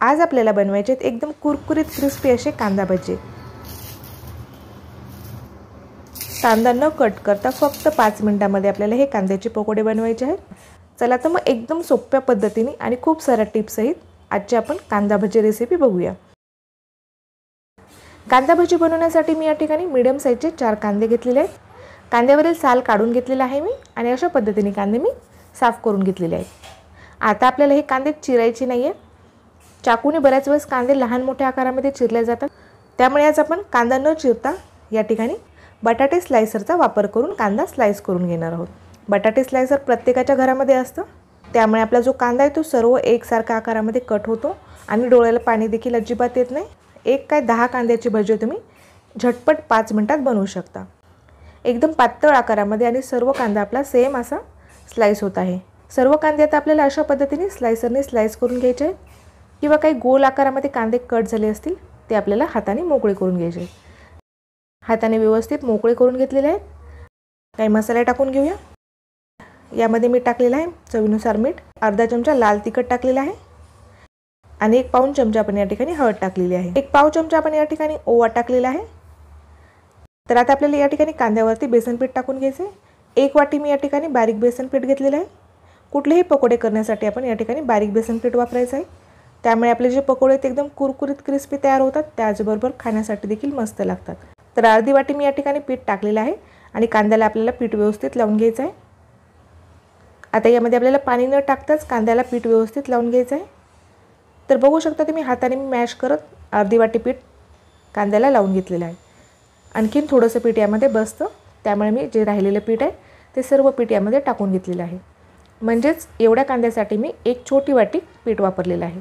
आज आपल्याला बनवायचे आहेत एकदम कुरकुरीत क्रिस्पी असे कांदा भजी। कांदा न कट करता फक्त 5 मिनिटांमध्ये आपल्याला हे कांद्याचे पकोडे बनवायचे आहेत। चला तर मग एकदम सोप्या पद्धतीने आणि खूप साऱ्या टिप्स सहित आजची आपण कांदा भजी रेसिपी बघूया। कांदा भजी बनवण्यासाठी मी या ठिकाणी मीडियम साइजचे 4 कांदे घेतलेले आहेत। कांद्यावरील साल काढून घेतलेला आहे मी आणि अशा पद्धतीने कांदे मी साफ करून घेतलेले आहेत। आता आपल्याला हे कांदे चिरायचे नाहीये। चाकूने बऱ्याच वेळेस कांदे लहान मोठ्या आकारामध्ये चिरले जातात, त्यामुळे आज आपण कांदा न चिरता या ठिकाणी बटाटे स्लायसरचा वापर करून कांदा स्लाइस करून घेणार आहोत। बटाटे स्लायसर प्रत्येकाच्या घरामध्ये असतं, त्यामुळे आपला जो कांदा आहे तो सर्व एकसारख्या आकारामध्ये कट होतो आणि डोळ्याला पाणी देखील अजिबात येत नाही। एक काय 10 कांद्याची भजी तुम्ही झटपट 5 मिनिटात बनवू शकता। एकदम पातळ आकारामध्ये आणि सर्व कांदा आपला सेम असा स्लाइस होत आहे। सर्व कांदे आता आपल्याला अशा पद्धतीने स्लायसरने स्लाइस करून घ्यायचे आहेत, किंवा काही गोल आकारामध्ये कांदे कट झाले असतील ते आपल्याला हाताने मोकळे करून घ्यायचे आहेत। हाताने व्यवस्थित मोकळे करून घेतलेले आहेत। काही मसाले टाकून घेऊया। यामध्ये मीठ टाकलेलं आहे, चवीनुसार मीठ, अर्धा चमचा लाल तिखट टाकलेला आहे आणि 1 पाऊण चमचा आपण या ठिकाणी हळद टाकलेली आहे। 1 पाव चमचा आपण या ठिकाणी ओवा टाकलेला आहे। तर आता आपल्याला या ठिकाणी कांद्यावरती बेसन पीठ टाकून घ्यायचे आहे। 1 वाटी मी या ठिकाणी बारीक बेसन पीठ घेतलेलं आहे। कुठलेही पकोडे करण्यासाठी आपण या ठिकाणी बारीक बेसन पीठ वापरायचं आहे, त्यामुळे आपले जे पकोडे ते एकदम कुरकुरीत क्रिस्पी तयार होतात, त्याचबरोबर खाण्यासाठी देखील मस्त लागतात। तर अर्धी वाटी मी या ठिकाणी पीठ टाकलेलं आहे आणि कांद्याला आपल्याला पीठ व्यवस्थित लावून घ्यायचं आहे। आता यामध्ये आपल्याला पाणी न टाकताच कांद्याला पीठ व्यवस्थित लावून घ्यायचं आहे। तर बघू शकता तुम्ही हाताने मी मॅश करत अर्धी वाटी पीठ कांद्याला लावून घेतलेलं आहे। आणखीन थोडंसं पीठ यामध्ये बसतं, त्यामुळे मी जे राहिलेलं पीठ आहे ते सर्व पीठ यामध्ये टाकून घेतलेलं आहे। म्हणजेच एवढ्या कांद्यासाठी मी 1 छोटी वाटी पीठ वापरलेलं आहे।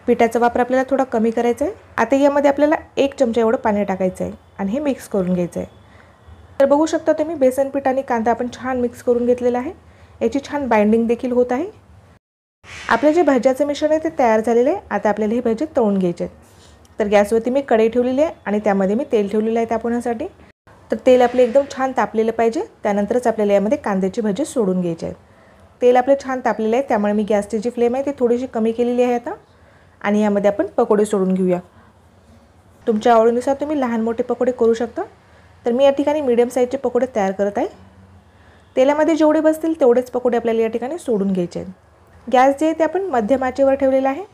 पिठाचा वापर आपल्याला थोडा कमी करायचा आहे। आता यामध्ये आपल्याला 1 चमचा एवढं पाणी टाकायचं आहे आणि हे मिक्स करून घ्यायचं आहे। तर बघू शकता तुम्ही बेसन पीठ आणि कांदा आपण छान मिक्स करून घेतलेला आहे। याची छान बाइंडिंग देखील होत आहे। आपले जे भज्याचं मिश्रण आहे ते तयार झालेले आहे। आता आपल्याला हे भजे तळून घ्यायचे आहेत। तर गॅसवरती मी कढई ठेवलेली आहे आणि त्यामध्ये मी तेल ठेवलेलं आहे तापवण्यासाठी। तर तेल आपले एकदम छान तापलेलं पाहिजे, त्यानंतरच आपल्याला यामध्ये कांद्याची भजी सोडून घ्यायचे आहेत। तेल आपले छान तापलेलं आहे, त्यामुळे मी गॅसची जी फ्लेम आहे ती थोडीशी कमी केलेली आहे आता, आणि यामध्ये आपण पकोडे सोडून घेऊया। तुमच्या आवडीनुसार तुम्ही लहान मोठे पकोडे करू शकता। तर मी या ठिकाणी मीडियम साइजचे पकोडे तयार करत आहे। तेलामध्ये जेवढे बसतील तेवढेच पकोडे आपल्याला या ठिकाणी सोडून घ्यायचे आहेत। गॅस जे आहे ते आपण मध्यम आचेवर ठेवलेला आहे।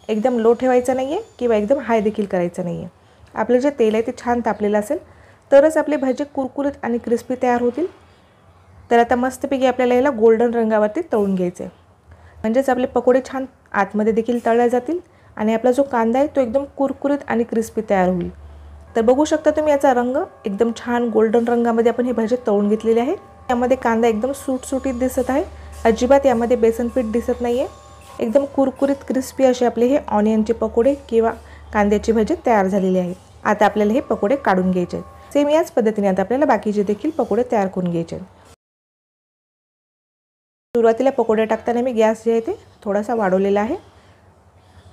एकदम लो ठेवायचा नाही आहे किंवा एकदम हाय देखील करायचं नाही आहे। आपलं जे तेल आहे ते छान तापलेलं असेल तरच आपले भजे कुरकुरीत आणि क्रिस्पी तयार होतील। तर आता मस्तपैकी आपल्याला याला गोल्डन रंगावरती तळून घ्यायचं आहे, म्हणजेच आपले पकोडे छान आतमध्ये देखील तळले जातील आणि आपला जो कांदा आहे तो एकदम कुरकुरीत आणि क्रिस्पी तयार होईल। तर बघू शकता तुम्ही याचा रंग एकदम छान गोल्डन रंगामध्ये आपण हे भजे तळून घेतलेले आहे। यामध्ये कांदा एकदम सुटसुटीत दिसत आहे, अजिबात यामध्ये बेसन पीठ दिसत नाही आहे। एकदम कुरकुरीत क्रिस्पी असे आपले हे ऑनियनचे पकोडे किंवा कांद्याचे भजे तयार झालेले आहेत। आता आपल्याला हे पकोडे काढून घ्यायचे आहेत। सेम याच पद्धतीने आता आपल्याला बाकीचे देखील पकोडे तयार करून घ्यायचे आहेत। सुरुवातीला पकोडे टाकताना मी गॅस जे आहे ते थोडासा वाढवलेला आहे।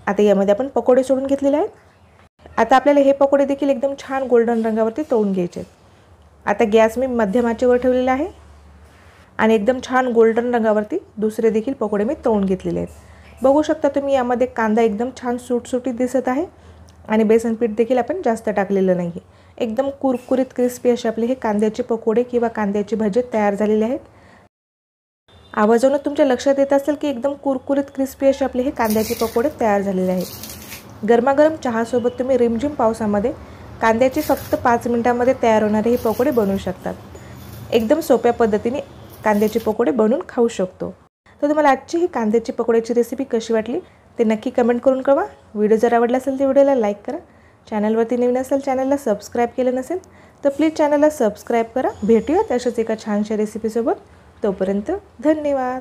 आता यामध्ये आपण पकोडे सोडून घेतलेले आहेत। आता आपल्याला हे पकोडे देखील एकदम छान गोल्डन रंगावरती तळून घ्यायचे आहेत। आता गॅस मी मध्यम आचेवर ठेवलेला आहे आणि एकदम छान गोल्डन रंगावरती दुसरे देखील पकोडे मी तळून घेतलेले आहेत। बघू शकता तुम्ही यामध्ये कांदा एकदम छान सुटसुटीत दिसत आहे आणि बेसन पीठ देखील आपण जास्त टाकलेलं नाही आहे। एकदम कुरकुरीत क्रिस्पी असे आपले हे कांद्याचे पकोडे किंवा कांद्याचे भजे तयार झालेले आहेत। आवाजाने तुमच्या लक्षात येत असेल की एकदम कुरकुरीत क्रिस्पी असे आपले हे कांद्याचे पकोडे तयार झालेले आहेत। गरमागरम चहासोबत तुम्ही रिमझिम पावसामध्ये कांद्याचे फक्त 5 मिनिटांमध्ये तयार होणारे हे पकोडे बनवू शकतात। एकदम सोप्या पद्धतीने कांद्याचे पकोडे बनवून खाऊ शकतो। तर तुम्हाला आजची ही कांद्याची पकोड्याची रेसिपी कशी वाटली ते नक्की कमेंट करून कळवा। व्हिडिओ जर आवडला असेल तर व्हिडिओला लाईक करा। चॅनलवरती नवीन असेल, चॅनलला सबस्क्राईब केलं नसेल तर प्लीज चॅनलला सबस्क्राईब करा। भेटूया अशाच एका छानशा रेसिपीसोबत। तोपर्यंत धन्यवाद।